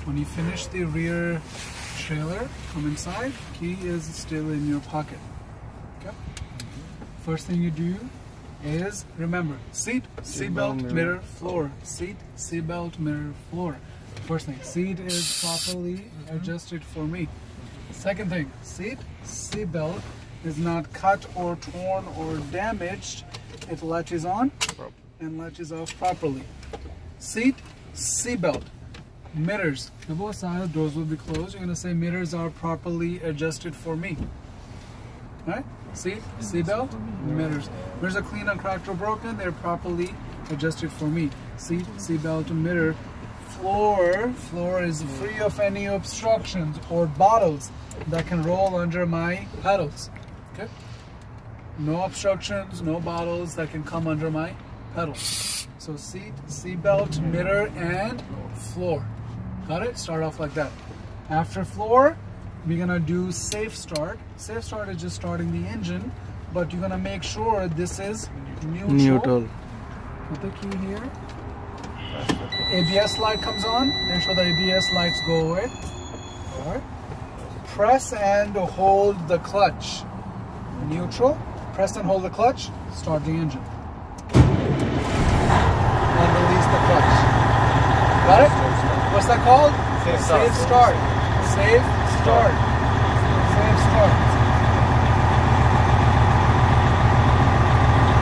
When you finish the rear trailer, come inside. Key is still in your pocket. Okay. First thing you do is remember seat, seatbelt, mirror, floor. Seat, seatbelt, mirror, floor. First thing, seat is properly adjusted for me. Second thing, seat, seatbelt is not cut or torn or damaged. It latches on and latches off properly. Seat, seatbelt, mirrors. The both sides, doors will be closed. You're going to say mirrors are properly adjusted for me. Right? Seat, seatbelt, mirrors. Mirrors are clean, uncracked, or broken. They're properly adjusted for me. Seat, seatbelt, mirror. Floor is free of any obstructions or bottles that can roll under my pedals. Okay? No obstructions, no bottles that can come under my pedals. So seat, seatbelt, mirror, and floor. Got it? Start off like that. After floor, we're gonna do safe start. Safe start is just starting the engine, but you're gonna make sure this is neutral. Put the key here. ABS light comes on. Make sure the ABS lights go away. Alright. Press and hold the clutch. Neutral. Press and hold the clutch. Start the engine. And release the clutch. Got it? What's that called? Safe start. Safe start. Safe start.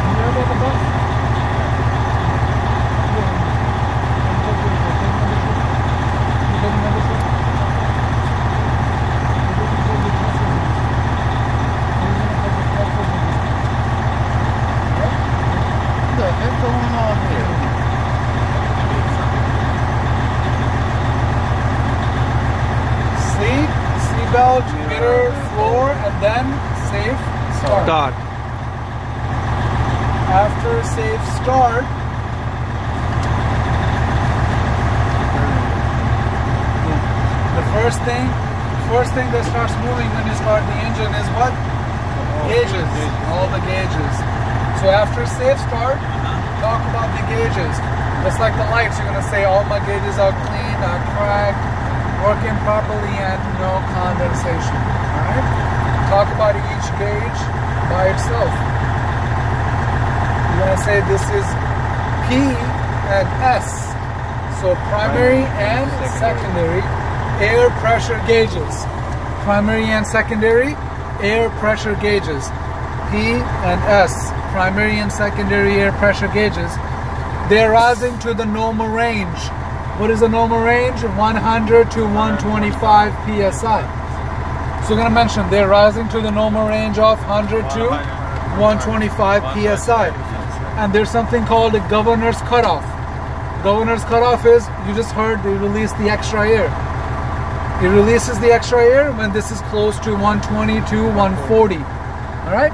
You hear about the bus? Seatbelt, mirror, floor, and then safe start. After safe start, the first thing that starts moving when you start the engine is what? Gauges. All the gauges. So after safe start, talk about the gauges. Just like the lights, you're gonna say all my gauges are clean, not cracked, working properly, and no condensation. Alright? Talk about each gauge by itself. You're going to say this is P and S. So primary and secondary air pressure gauges. Primary and secondary air pressure gauges. P and S. Primary and secondary air pressure gauges. They're rising to the normal range. What is the normal range? 100 to 125 psi. So we're going to mention they're rising to the normal range of 100 to 125 psi. And there's something called a governor's cutoff. Governor's cutoff is, you just heard, they release the extra air. It releases the extra air when this is close to 120 to 140. Alright?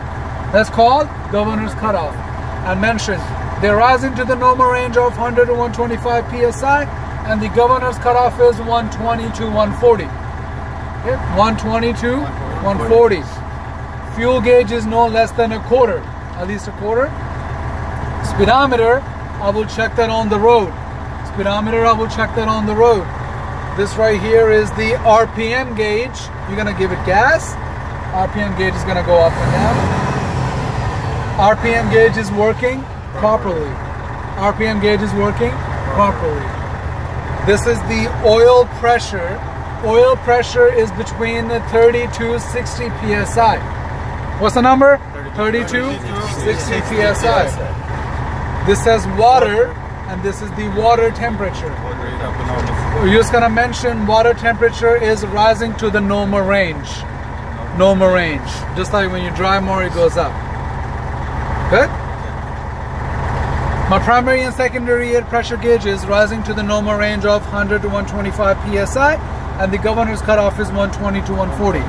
That's called governor's cutoff. And mention they're rising to the normal range of 100 to 125 psi. And the governor's cutoff is 120 to 140. Okay? 120 to 140. Fuel gauge is no less than a quarter, at least a quarter. Speedometer, I will check that on the road. Speedometer, I will check that on the road. This right here is the RPM gauge. You're gonna give it gas. RPM gauge is gonna go up and down. RPM gauge is working properly. RPM gauge is working properly. This is the oil pressure. Oil pressure is between 30 to 60 psi. What's the number? 30 to 60 psi. This says water, and this is the water temperature. We're just gonna mention water temperature is rising to the normal range. Normal range. Just like when you drive more, it goes up. Good? My primary and secondary air pressure gauge is rising to the normal range of 100 to 125 psi, and the governor's cutoff is 120 to 140.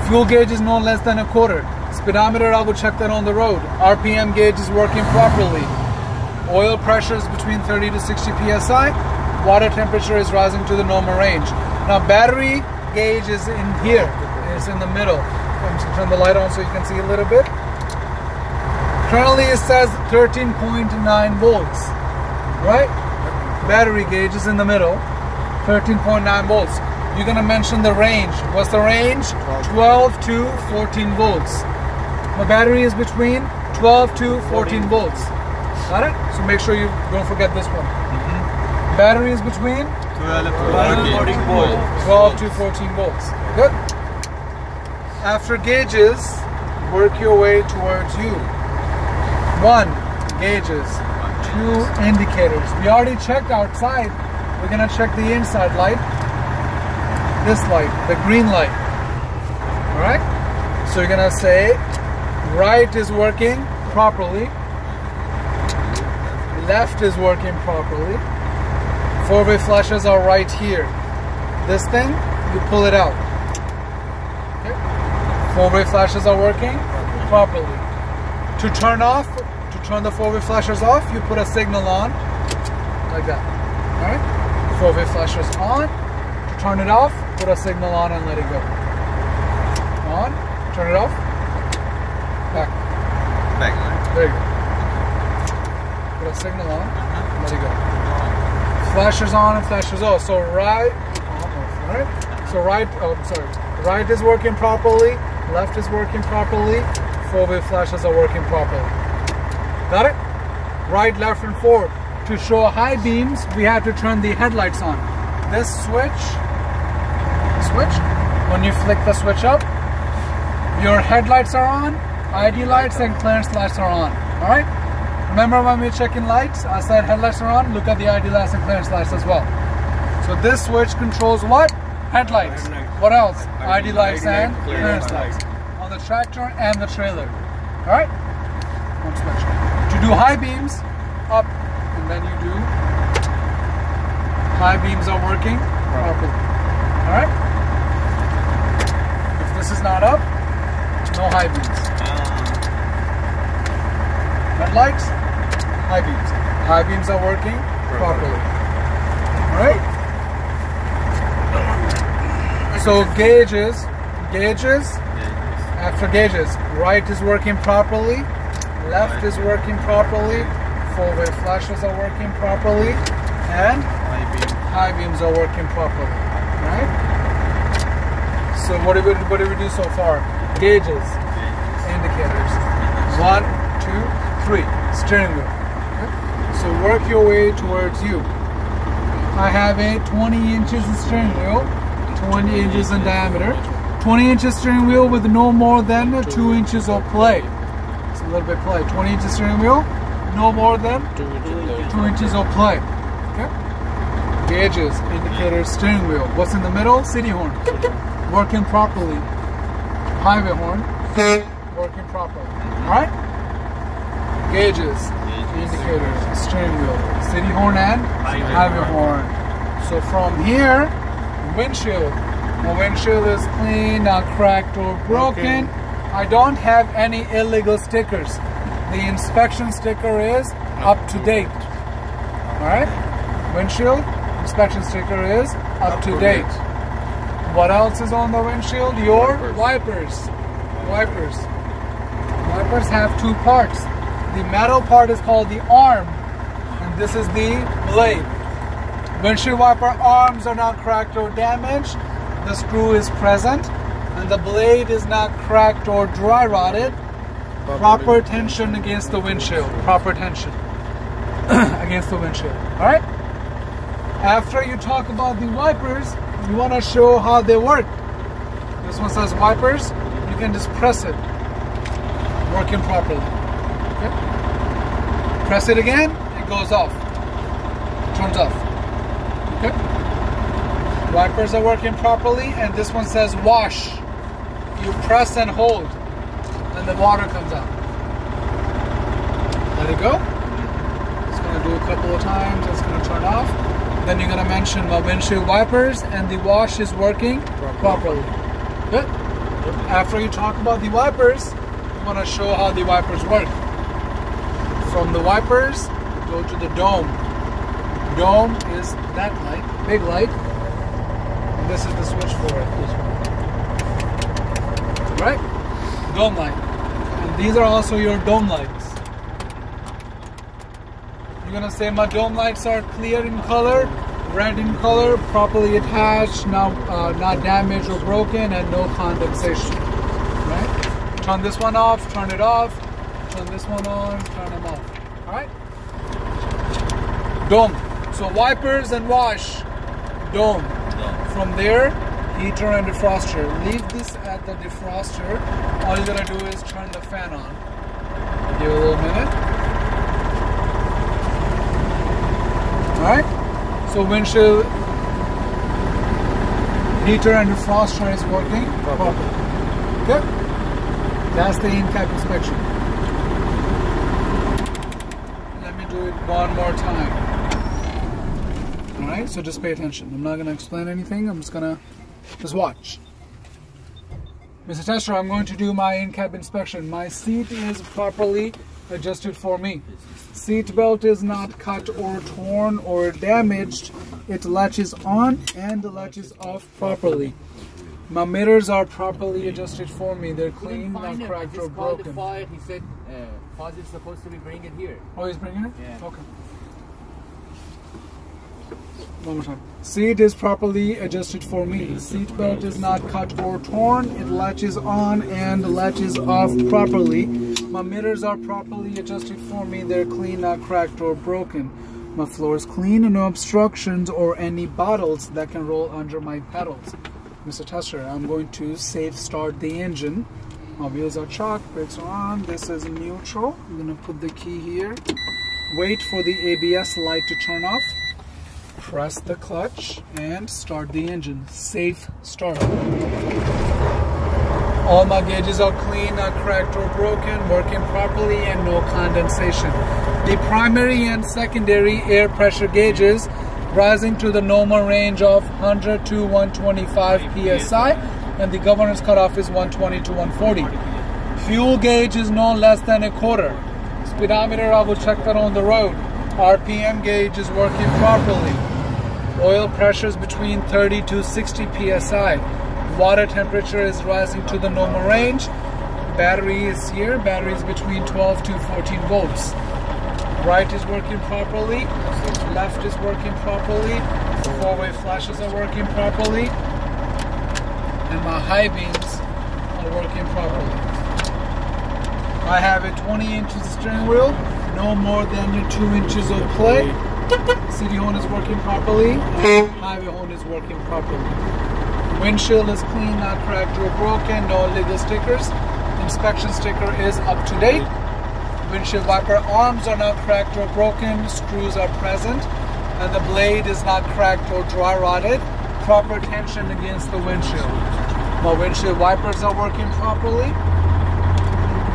Fuel gauge is no less than a quarter. Speedometer, I will check that on the road. RPM gauge is working properly. Oil pressure is between 30 to 60 psi. Water temperature is rising to the normal range. Now battery gauge is in here. It's in the middle. I'm just turn the light on so you can see a little bit. Currently it says 13.9 volts, right? Battery gauge is in the middle. 13.9 volts. You're gonna mention the range. What's the range? 12 to 14 volts. My battery is between 12 to 14 volts. Got it? So make sure you don't forget this one. Battery is between 12 to 14 volts. 12 to 14 volts. Good. After gauges, work your way towards you. 1, gauges. 2, indicators. We already checked outside. We're gonna check the inside light. This light, the green light. Alright? So you're gonna say right is working properly. Left is working properly. 4-way flashes are right here. This thing, you pull it out. Okay? 4-way flashes are working properly. To turn off, to turn the 4-way flashes off, you put a signal on, like that. Alright? 4-way flashes on. To turn it off, put a signal on and let it go. On, turn it off. Back. There you go. Put a signal on, let it go. Flashes on and flashes off. So right, alright. So right is working properly, left is working properly, 4-way flashes are working properly. Got it? Right, left, and forward. To show high beams, we have to turn the headlights on. This switch, when you flick the switch up, your headlights are on, ID lights and clearance lights are on. Alright? Remember when we were checking lights, I said headlights are on, look at the ID lights and clearance lights as well. So this switch controls what? Headlights. What else? ID lights and clearance lights. On the tractor and the trailer. Alright? One switch. To do high beams, up, and then you do high beams are working properly. Alright? If this is not up, no high beams. Headlights, high beams. High beams are working properly. Alright? So gauges, after gauges, right is working properly, left is working properly, 4-way flashes are working properly, and high beams are working properly. Right? So what did we do so far? Gauges, indicators. 1, 2, 3. Steering wheel. Okay? So work your way towards you. I have a 20 inches steering wheel, 20 inches in diameter. 20 inches steering wheel with no more than 2 inches of play. It's a little bit play. 20 inches steering wheel, no more than 2 inches of play. Okay? Gauges, indicators, steering wheel. What's in the middle? City horn. Working properly. Highway horn. Working properly. Alright? Gauges, indicators, steering wheel, city horn and highway horn. So from here, windshield. My windshield is clean, not cracked or broken. I don't have any illegal stickers. The inspection sticker is up to date. Alright? Windshield, inspection sticker is up to date. What else is on the windshield? Your wipers. Wipers have 2 parts. The metal part is called the arm, and this is the blade. Windshield wiper arms are not cracked or damaged. The screw is present, and the blade is not cracked or dry rotted. Proper tension against the windshield. Proper tension against the windshield. Alright? After you talk about the wipers, you want to show how they work. This one says wipers. You can just press it. Working properly. Okay? Press it again, it goes off. It turns off. Okay? Wipers are working properly, and this one says wash. You press and hold, and the water comes out. Let it go. It's going to do a couple of times, it's going to turn off. Then you're going to mention the windshield wipers and the wash is working properly. Good? After you talk about the wipers, you want to show how the wipers work. From the wipers, go to the dome. Dome is that light, big light. And this is the switch for it. Right? Dome light. And these are also your dome lights. You're gonna say my dome lights are clear in color. red in color, properly attached, not damaged or broken, and no condensation. Right? Turn this one off, turn it off, turn this one on, turn them off. Alright? Dome. So wipers and wash. Dome. From there, heater and defroster. Leave this at the defroster. All you gotta do is turn the fan on. Give it a little minute. Alright? So windshield heater and defroster is working properly. Okay? That's the in-cab inspection. Let me do it one more time. Alright, so just pay attention. I'm not going to explain anything. I'm just watch. Mr. Tester, I'm going to do my in-cab inspection. My seat is properly adjusted for me. Seat belt is not cut or torn or damaged. It latches on and latches off properly. My mirrors are properly adjusted for me. They're clean, not cracked or broken. He said Faz is supposed to be bringing it here. Oh, he's bringing it? Yeah. Okay. One more time. Seat is properly adjusted for me. Seat belt is not cut or torn. It latches on and latches off properly. My mirrors are properly adjusted for me. They're clean, not cracked or broken. My floor is clean and no obstructions or any bottles that can roll under my pedals. Mr. Tester, I'm going to safe start the engine. My wheels are chalk, brakes are on. This is neutral. I'm going to put the key here. Wait for the ABS light to turn off. Press the clutch and start the engine. Safe start. All my gauges are clean, not cracked or broken, working properly and no condensation. The primary and secondary air pressure gauges rising to the normal range of 100 to 125 psi, and the governor's cutoff is 120 to 140. Fuel gauge is no less than a quarter. Speedometer, I will check that on the road. RPM gauge is working properly. Oil pressure is between 30 to 60 psi. Water temperature is rising to the normal range. Battery is here. Battery is between 12 to 14 volts. Right is working properly. Left is working properly. Four-way flashes are working properly. And my high beams are working properly. I have a 20 inches steering wheel. No more than 2 inches of play. City horn is working properly. And highway horn is working properly. Windshield is clean, not cracked or broken. No illegal stickers. Inspection sticker is up to date. Windshield wiper arms are not cracked or broken. Screws are present. And the blade is not cracked or dry rotted. Proper tension against the windshield. My windshield wipers are working properly.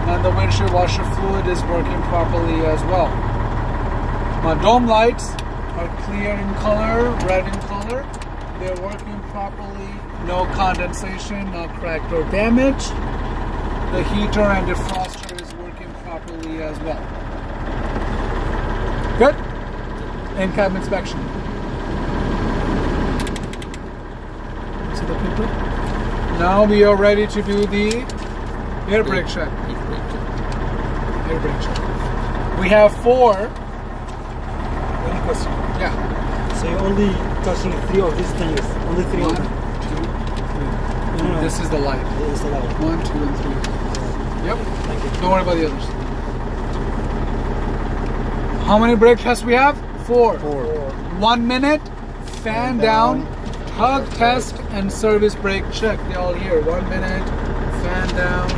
And the windshield washer fluid is working properly as well. My dome lights are clear in color, red in color. They're working properly. No condensation, not cracked or damaged. The heater and defroster is working properly as well. Good. In-cab inspection. See the people? Now we are ready to do the air brake check. Air brake check. We have 4. One question. Yeah. So you're only touching 3 of these things. Only 3 of 1, 2, them. 3. No. This is the light. This is the light. 1, 2, and 3. Yep. Thank you. Don't worry about the others. How many brake tests we have? 4. 1 minute, fan down, tug test, and service brake check. They all here. 1 minute, fan down,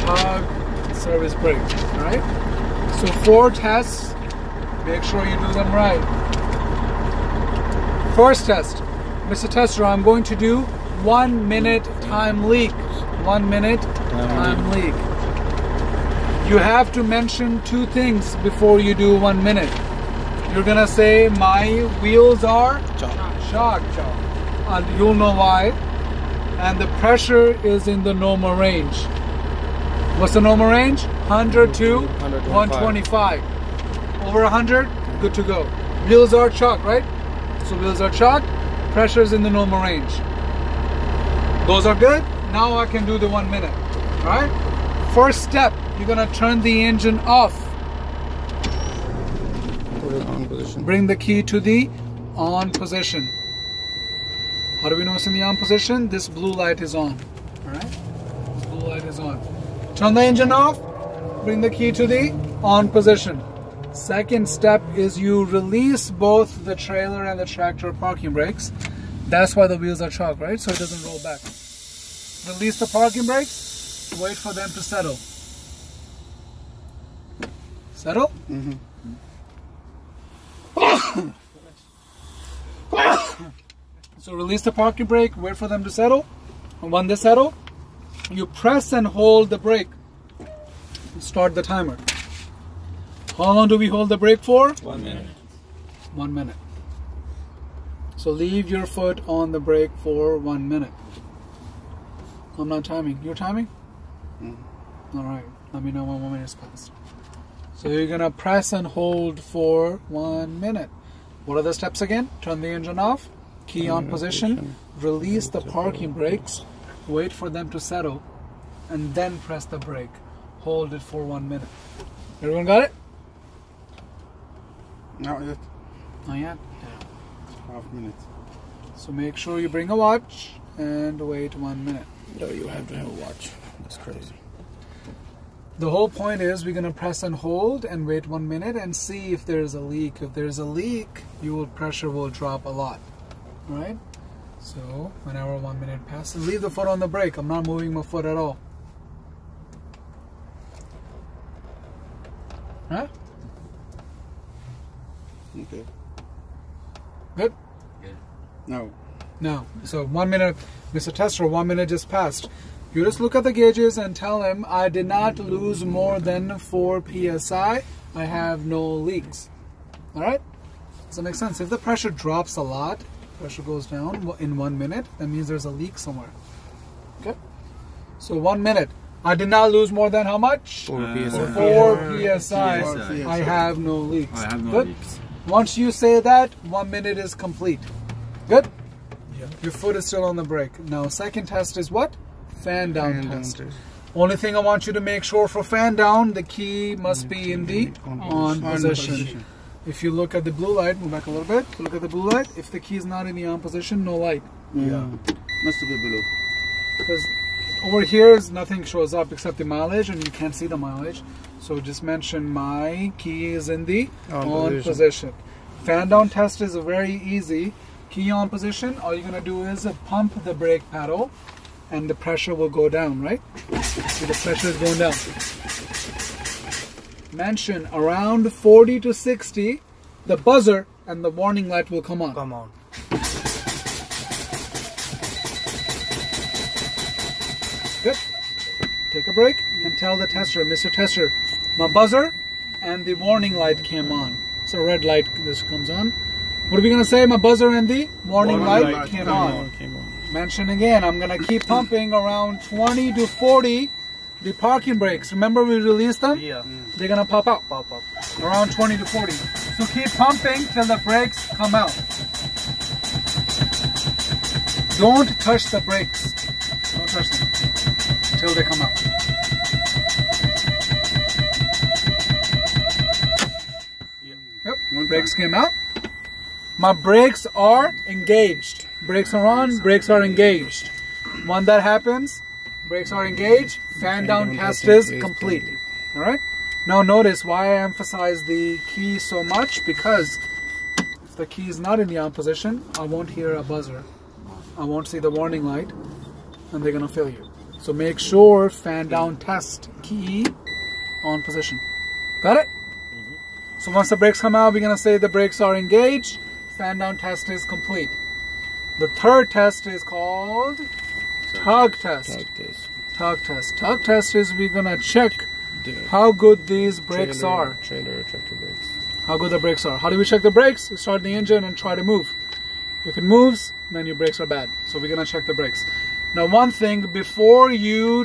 tug, service brake. Alright? So 4 tests. Make sure you do them right. First test. Mr. Tester, I'm going to do 1 minute time leak. 1 minute time leak. You have to mention 2 things before you do 1 minute. You're gonna say my wheels are shocked. You'll know why. And the pressure is in the normal range. What's the normal range? 100 to 125. Over 100, good to go. Wheels are chalk, right? So wheels are chalk, pressure is in the normal range. Those are good. Now I can do the 1 minute. Alright? First step, you're gonna turn the engine off. Bring the key to the on position. How do we know it's in the on position? This blue light is on. Alright? This blue light is on. Turn the engine off. Bring the key to the on position. Second step is you release both the trailer and the tractor parking brakes. That's why the wheels are chalk, right? So it doesn't roll back. Release the parking brakes. Wait for them to settle. Settle? Mm-hmm. So release the parking brake, wait for them to settle. And when they settle, you press and hold the brake. Start the timer. How long do we hold the brake for? 1 minute. 1 minute. So leave your foot on the brake for 1 minute. I'm not timing. You're timing? Alright, let me know when 1 minute is passed. So you're gonna press and hold for 1 minute. What are the steps again? Turn the engine off, key on position, release the parking brakes, wait for them to settle, and then press the brake. Hold it for 1 minute. Everyone got it? Not yet. Not yet? Half minute. So make sure you bring a watch and wait 1 minute. No, you have to have a watch. That's crazy. The whole point is we're going to press and hold and wait 1 minute and see if there's a leak. If there's a leak, your pressure will drop a lot. Alright? So whenever 1 minute passes, leave the foot on the brake. I'm not moving my foot at all. Huh? Okay. Good? No. No. So 1 minute, Mr. Tester, 1 minute just passed. You just look at the gauges and tell him, I did not lose more than 4 psi. I have no leaks. Alright? Does that make sense? If the pressure drops a lot, pressure goes down in 1 minute, that means there's a leak somewhere. Okay? So 1 minute. I did not lose more than how much? 4 psi. 4 psi. I have no leaks. I have no Good? leaks. Once you say that, 1 minute is complete. Good? Yeah. Your foot is still on the brake. Now, second test is what? Fan down test. Only thing I want you to make sure for fan down, the key must be in the on position. If you look at the blue light, move back a little bit. Look at the blue light. If the key is not in the on position, no light. Yeah. Must be below. Because over here, nothing shows up except the mileage, and you can't see the mileage. So just mention my key is in the on position. Fan down test is very easy. Key on position, all you're going to do is pump the brake pedal and the pressure will go down, right? See, the pressure is going down. Mention around 40 to 60, the buzzer and the warning light will come on. Come on. Good. Take a break and tell the tester, Mr. Tester, my buzzer and the warning light came on. So red light, this comes on. What are we going to say? My buzzer and the warning light came on. Mention again, I'm going to keep pumping around 20 to 40 the parking brakes. Remember we released them? Yeah. They're going to pop out. Pop up. Around 20 to 40. So keep pumping till the brakes come out. Don't touch the brakes. Don't touch them till they come out. Yep, brakes came out. My brakes are engaged. Brakes are on, brakes are engaged. When that happens, brakes are engaged, fan down test is complete. Alright? Now notice why I emphasize the key so much, because if the key is not in the on position, I won't hear a buzzer. I won't see the warning light, and they're going to fail you. So make sure fan down test key on position. Got it? So once the brakes come out, we're going to say the brakes are engaged. Fan down test is complete. The third test is called tug test. Tug test. Tug test is we're going to check how good these brakes are. Trailer tractor brakes. How good the brakes are. How do we check the brakes? We start the engine and try to move. If it moves, then your brakes are bad. So we're going to check the brakes. Now one thing, before you do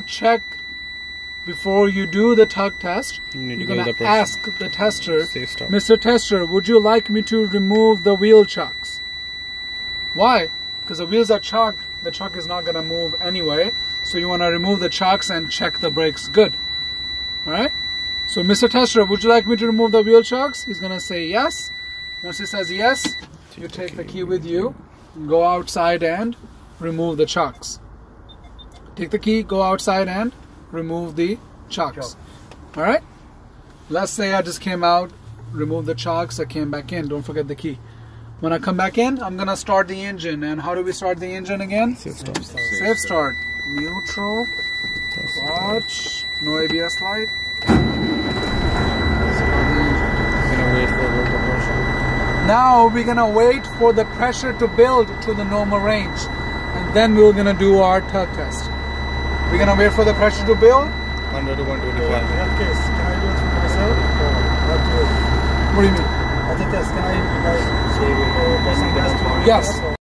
the tug test, you're going to ask the tester, Mr. Tester, would you like me to remove the wheel chocks? Why? Because the wheels are chalked, the chuck is not going to move anyway. So you want to remove the chocks and check the brakes good. Alright? So Mr. Tester, would you like me to remove the wheel chocks? He's going to say yes. Once he says yes, you take the key with you, go outside and remove the chocks. Take the key, go outside and remove the chocks. Alright? Let's say I just came out, removed the chocks, I came back in. Don't forget the key. When I come back in, I'm gonna start the engine. And how do we start the engine again? Safe start. Safe start. Neutral. Clutch. No ABS light. Gonna wait for the pressure. Now we're gonna wait for the pressure to build to the normal range, and then we're gonna do our tug test. We're gonna wait for the pressure to build. 100 to 125. In that case, can I do it for myself or what do you? What do you mean? As a test, can I test gas to Yes.